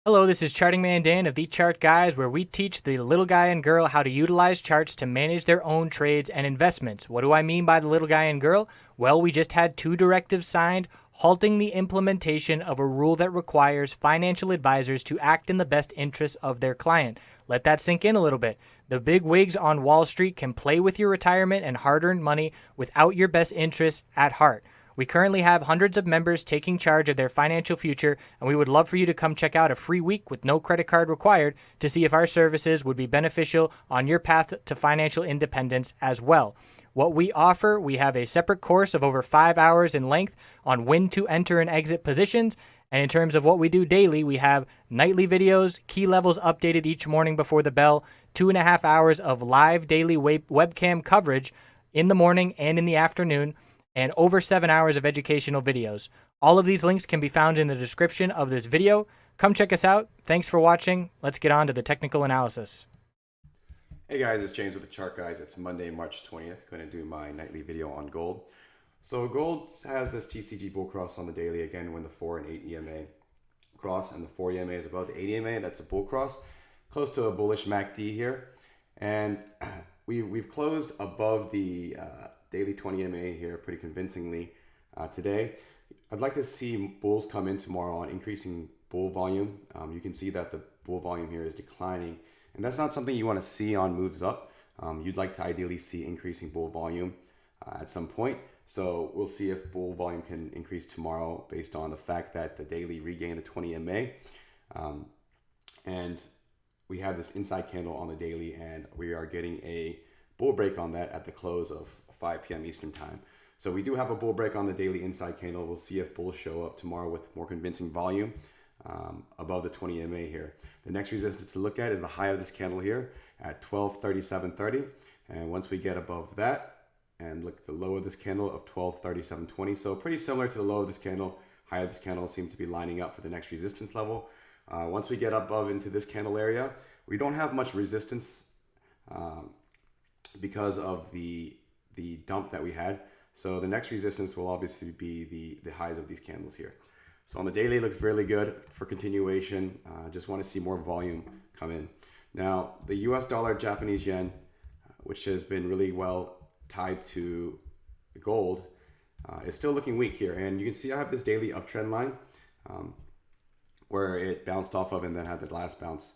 Hello, this is Charting Man Dan of TheChartGuys, where we teach the little guy and girl how to utilize charts to manage their own trades and investments. What do I mean by the little guy and girl? Well, we just had two directives signed halting the implementation of a rule that requires financial advisors to act in the best interests of their client. Let that sink in a little bit. The big wigs on Wall Street can play with your retirement and hard-earned money without your best interests at heart. We currently have hundreds of members taking charge of their financial future, and we would love for you to come check out a free week with no credit card required to see if our services would be beneficial on your path to financial independence as well. What we offer, we have a separate course of over 5 hours in length on when to enter and exit positions. And in terms of what we do daily, we have nightly videos, key levels updated each morning before the bell, 2.5 hours of live daily webcam coverage in the morning and in the afternoon, and over 7 hours of educational videos. All of these links can be found in the description of this video. Come check us out. Thanks for watching. Let's get on to the technical analysis. Hey guys, it's James with the Chart Guys. It's Monday, March 20th. Going to do my nightly video on gold. So gold has this TCG bull cross on the daily again when the 4 and 8 EMA cross, and the 4 EMA is above the 8 EMA. That's a bull cross, close to a bullish MACD here. And we've closed above the daily 20 EMA here pretty convincingly today. I'd like to see bulls come in tomorrow on increasing bull volume. You can see that the bull volume here is declining, and that's not something you want to see on moves up. You'd like to ideally see increasing bull volume at some point. So we'll see if bull volume can increase tomorrow based on the fact that the daily regained the 20 EMA. And we have this inside candle on the daily, and we are getting a bull break on that at the close of 5 p.m. Eastern time. So we do have a bull break on the daily inside candle. We'll see if bulls show up tomorrow with more convincing volume above the 20 EMA here. The next resistance to look at is the high of this candle here at 1237.30. And once we get above that, and look at the low of this candle of 1237.20. So pretty similar to the low of this candle, high of this candle seems to be lining up for the next resistance level. Once we get above into this candle area, we don't have much resistance because of the dump that we had. So the next resistance will obviously be the highs of these candles here. So on the daily, it looks really good for continuation. Just want to see more volume come in. Now, the US dollar, Japanese yen, which has been really well tied to the gold, is still looking weak here. And you can see I have this daily uptrend line where it bounced off of and then had the last bounce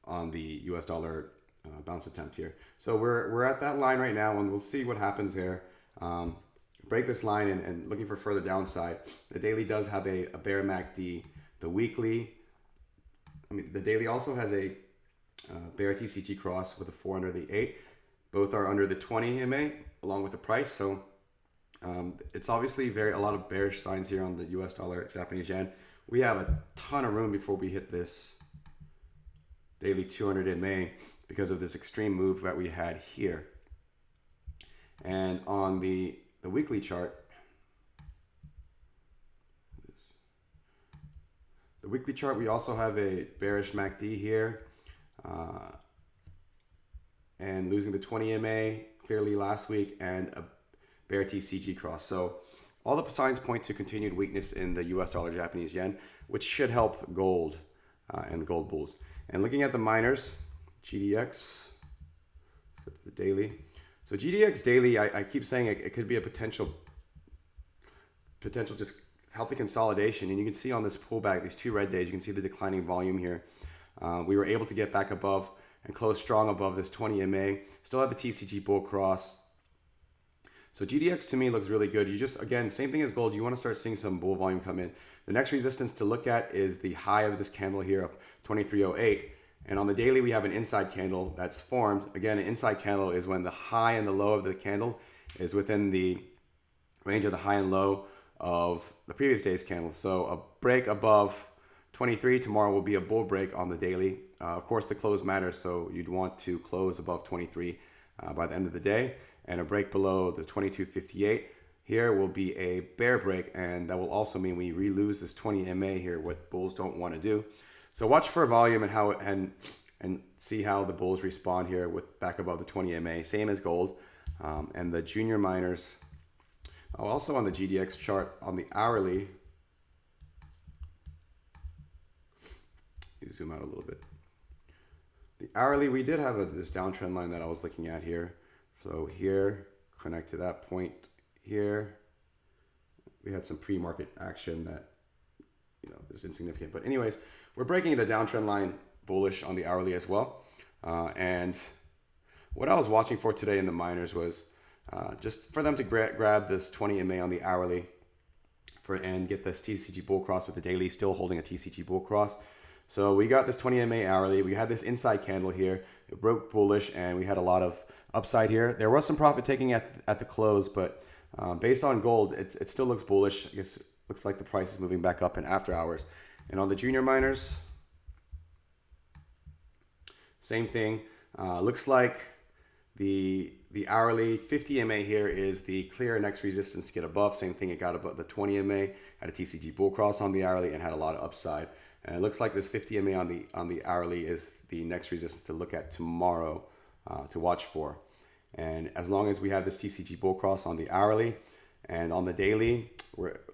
on the US dollar bounce attempt here. So we're at that line right now, and we'll see what happens there. Break this line and looking for further downside. The daily does have a bear MACD. The weekly, the daily also has a bear TCG cross with a 4 under the 8. Both are under the 20 EMA along with the price. So it's obviously a lot of bearish signs here on the US dollar, Japanese yen. We have a ton of room before we hit this daily 200 EMA because of this extreme move that we had here. And on the weekly chart, we also have a bearish MACD here and losing the 20 EMA clearly last week, and a bear TCG cross. So all the signs point to continued weakness in the US dollar, Japanese yen, which should help gold and gold bulls. And looking at the miners, GDX, let's go to the daily. So GDX daily, I keep saying it could be a potential just healthy consolidation. And you can see on this pullback, these 2 red days, you can see the declining volume here. We were able to get back above and close strong above this 20 EMA. Still have the TCG bull cross. So GDX to me looks really good. You just, again, same thing as gold. You want to start seeing some bull volume come in. The next resistance to look at is the high of this candle here of 2308. And on the daily, we have an inside candle that's formed. Again, an inside candle is when the high and the low of the candle is within the range of the high and low of the previous day's candle. So a break above 23 tomorrow will be a bull break on the daily. Of course, the close matters, so you'd want to close above 23 by the end of the day. And a break below the 22.58 here will be a bear break, and that will also mean we lose this 20 EMA here, what bulls don't want to do. So watch for volume and see how the bulls respond here with back above the 20 EMA, same as gold. And the junior miners, also on the GDX chart on the hourly, zoom out a little bit. The hourly, we did have this downtrend line that I was looking at here. So here, connect to that point here. We had some pre-market action that, is insignificant. But anyways, we're breaking the downtrend line bullish on the hourly as well. And what I was watching for today in the miners was just for them to grab this 20 MA on the hourly and get this TCG bull cross with the daily still holding a TCG bull cross. So we got this 20 MA hourly. We had this inside candle here. It broke bullish and we had a lot of upside here. There was some profit taking at the close, but based on gold, it still looks bullish. I guess it looks like the price is moving back up in after hours. And on the junior miners, same thing. Looks like the hourly 50 MA here is the clear next resistance to get above. Same thing, it got above the 20 MA, had a TCG bull cross on the hourly and had a lot of upside. And it looks like this 50 MA on the hourly is the next resistance to look at tomorrow, to watch for. And as long as we have this TCG bull cross on the hourly and on the daily,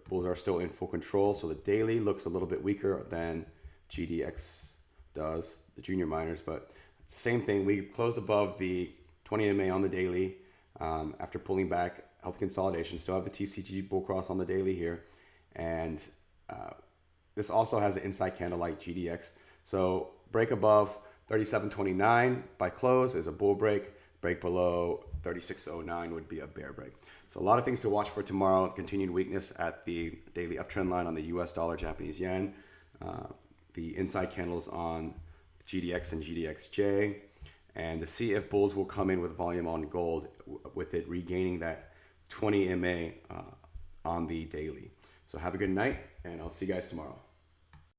bulls are still in full control. So the daily looks a little bit weaker than GDX does, the junior miners, but same thing. We closed above the 20 MA on the daily after pulling back, healthy consolidation. Still have the TCG bull cross on the daily here, and this also has an inside candle like GDX. So break above 37.29 by close is a bull break. Break below 36.09 would be a bear break. So a lot of things to watch for tomorrow. Continued weakness at the daily uptrend line on the US dollar, Japanese yen. The inside candles on GDX and GDXJ. And to see if bulls will come in with volume on gold, with it regaining that 20 MA on the daily. So have a good night, and I'll see you guys tomorrow.